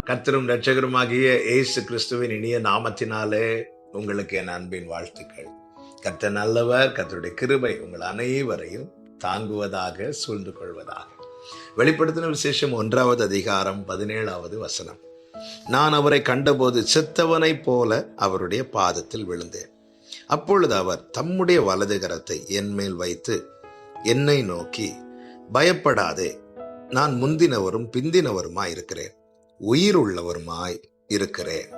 கர்த்தரும் இரட்சகருமாகிய இயேசு கிறிஸ்துவின் இனிய நாமத்தினாலே உங்களுக்கு என் அன்பின் வாழ்த்துக்கள். கர்த்தர் நல்லவர். கர்த்தருடைய கிருபை உங்கள் அனைவரையும் தாங்குவதாக, சூழ்ந்து கொள்வதாக. வெளிப்படுத்தின விசேஷம் 1வது அதிகாரம் 17வது வசனம். நான் அவரை கண்டபோது செத்தவனை போல அவருடைய பாதத்தில் விழுந்தேன். அப்பொழுது அவர் தம்முடைய வலது கரத்தை என் மேல் வைத்து என்னை நோக்கி, பயப்படாதே, நான் முந்தினவரும் பிந்தினவருமாய் இருக்கிறேன், உயிர் உள்ளவருமாய் இருக்கிறேன்.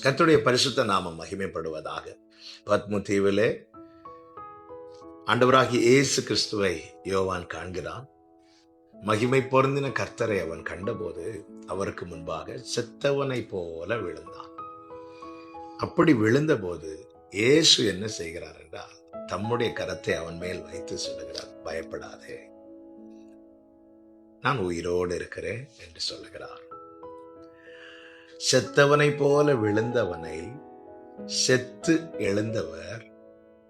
கர்த்தருடைய பரிசுத்த நாமம் மகிமைப்படுவதாக. பத்மு தீவிலே ஆண்டவராகிய இயேசு கிறிஸ்துவை யோவான் காண்கிறான். மகிமை பொருந்தின கர்த்தரை அவன் கண்டபோது அவருக்கு முன்பாக செத்தவனை போல விழுந்தான். அப்படி விழுந்தபோது இயேசு என்ன செய்கிறார் என்றால், தம்முடைய கரத்தை அவன் மேல் வைத்து சொல்லுகிறார், பயப்படாதே, நான் உயிரோடு இருக்கிறேன் என்று சொல்லுகிறார். செத்தவனை போல விழுந்தவனை செத்து எழுந்தவர்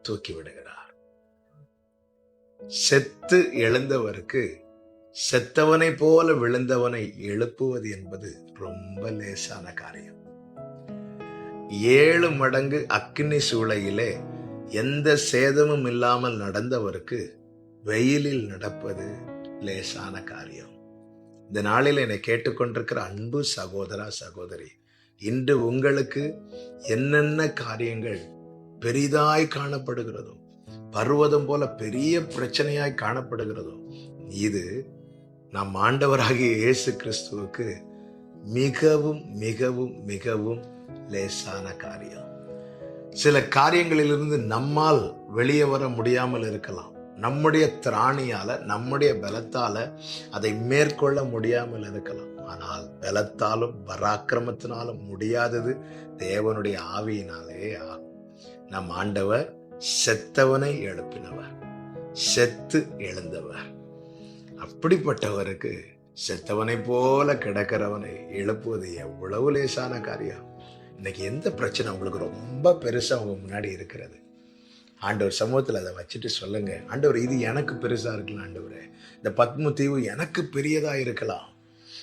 தூக்கி விடுகிறார். செத்து எழுந்தவருக்கு செத்தவனை போல விழுந்தவனை எழுப்புவது என்பது ரொம்ப லேசான காரியம். 7 மடங்கு அக்கினி சூளையிலே எந்த சேதமும் இல்லாமல் நடந்தவருக்கு வெயிலில் நடப்பது லேசான காரியம். இந்த நாளில் என்னை கேட்டுக்கொண்டிருக்கிற அன்பு சகோதரா, சகோதரி, இன்று உங்களுக்கு என்னென்ன காரியங்கள் பெரிதாய் காணப்படுகிறதோ, பர்வதம் போல பெரிய பிரச்சனையாய் காணப்படுகிறதோ, இது நம் ஆண்டவராகிய இயேசு கிறிஸ்துவுக்கு மிகவும் மிகவும் மிகவும் லேசான காரியம். சில காரியங்களிலிருந்து நம்மால் வெளியே வர முடியாமல் இருக்கலாம். நம்முடைய திராணியால, நம்முடைய பலத்தால அதை மேற்கொள்ள முடியாமல் இருக்கலாம். ஆனால் பலத்தாலும் பராக்கிரமத்தினாலும் முடியாதது தேவனுடைய ஆவியினாலே ஆகும். நம் ஆண்டவர் செத்தவனை எழுப்பினவர், செத்து எழுந்தவர். அப்படிப்பட்டவருக்கு செத்தவனை போல கிடக்கிறவனை எழுப்புவது எவ்வளவு லேசான காரியம். இன்னைக்கு எந்த பிரச்சனை உங்களுக்கு ரொம்ப பெருசா உங்க முன்னாடி இருக்கிறது, ஆண்டவர் சமூகத்தில் அதை வச்சுட்டு சொல்லுங்க, ஆண்டவர் இது எனக்கு பெருசா இருக்கலாம், ஆண்டவரே இந்த பத்மு தீவு எனக்கு பெரியதா இருக்கலாம்,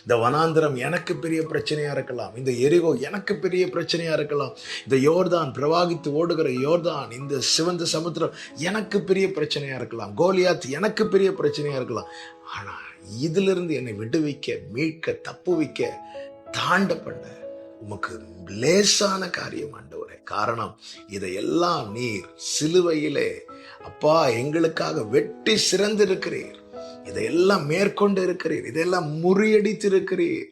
இந்த வனாந்திரம் எனக்கு பெரிய பிரச்சனையா இருக்கலாம், இந்த எரிகோ எனக்கு பெரிய பிரச்சனையா இருக்கலாம், இந்த யோர்தான் பிரவாகித்து ஓடுகிற யோர்தான், இந்த சிவந்த சமுத்திரம் எனக்கு பெரிய பிரச்சனையா இருக்கலாம், கோலியாத் எனக்கு பெரிய பிரச்சனையா இருக்கலாம். ஆனா இதிலிருந்து என்னை விடுவிக்க, மீட்க, தப்புவிக்க, தாண்ட பண்ண உமக்கு லேசான காரியம் ஆண்டவரே. காரணம், இதையெல்லாம் நீர் சிலுவையிலே அப்பா எங்களுக்காக வெட்டி சிறந்திருக்கிறீர், இதையெல்லாம் மேற்கொண்டு இருக்கிறீர், இதையெல்லாம் முறியடித்திருக்கிறீர்.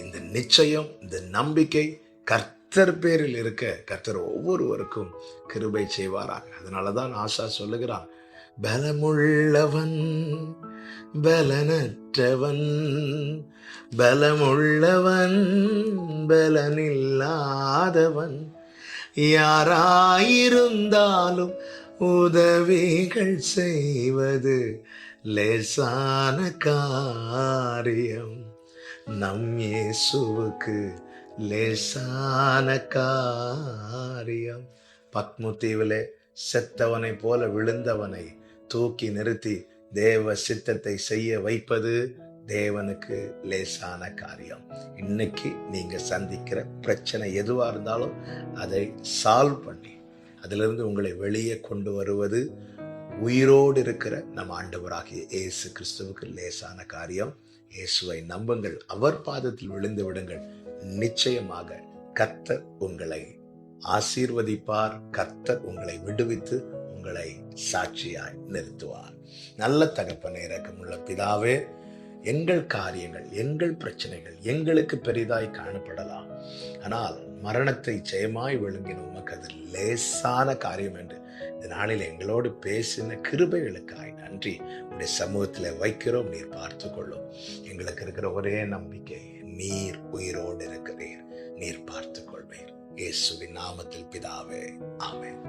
இந்த நிச்சயம், இந்த நம்பிக்கை கர்த்தர் பேரில் இருக்க கர்த்தர் ஒவ்வொருவருக்கும் கிருபை செய்வாராக. அதனாலதான் ஆசா சொல்லுகிறான், பலமுள்ளவன் பலனற்றவன், பலமுள்ளவன் பலனில்லாதவன், யாராயிருந்தாலும் உதவிகள் செய்வது லேசான காரியம். நம் இயேசுவுக்கு லேசான காரியம். பத்மு தீவிலே செத்தவனை போல விழுந்தவனை தூக்கி நிறுத்தி தேவ சித்தத்தை செய்ய வைப்பது தேவனுக்கு லேசான காரியம். இன்னைக்கு நீங்க சந்திக்கிற பிரச்சனை எதுவா இருந்தாலும் அதை சால்வ் பண்ணி அதிலிருந்து உங்களை வெளியே கொண்டு வருவது உயிரோடு இருக்கிற நம் ஆண்டவராகிய இயேசு கிறிஸ்துவுக்கு லேசான காரியம். இயேசுவை நம்புங்கள், அவர் பாதத்தில் விழுந்து விடுங்கள். நிச்சயமாக கர்த்தர் உங்களை ஆசீர்வதிப்பார். கர்த்தர் உங்களை விடுவித்து உங்களை சாட்சியாய் நிறுத்துவார். நல்ல தகப்பனே, இரக்கமுள்ள பிதாவே, எங்கள் காரியங்கள், எங்கள் பிரச்சனைகள் எங்களுக்கு பெரிதாய் காணப்படலாம். ஆனால் மரணத்தை ஜெயமாய் விழுங்கின உமக்கு அது லேசான காரியம் என்று இந்த நாளில் எங்களோடு பேசின கிருபைகளுக்காய் நன்றி. உடைய சமூகத்தில் வைக்கிறோம், நீர் பார்த்து கொள்ளும். எங்களுக்கு இருக்கிற ஒரே நம்பிக்கை, நீர் உயிரோடு இருக்கிறீர், நீர் பார்த்து கொள்வீர். இயேசுவின் நாமத்தில் பிதாவே, ஆமென்.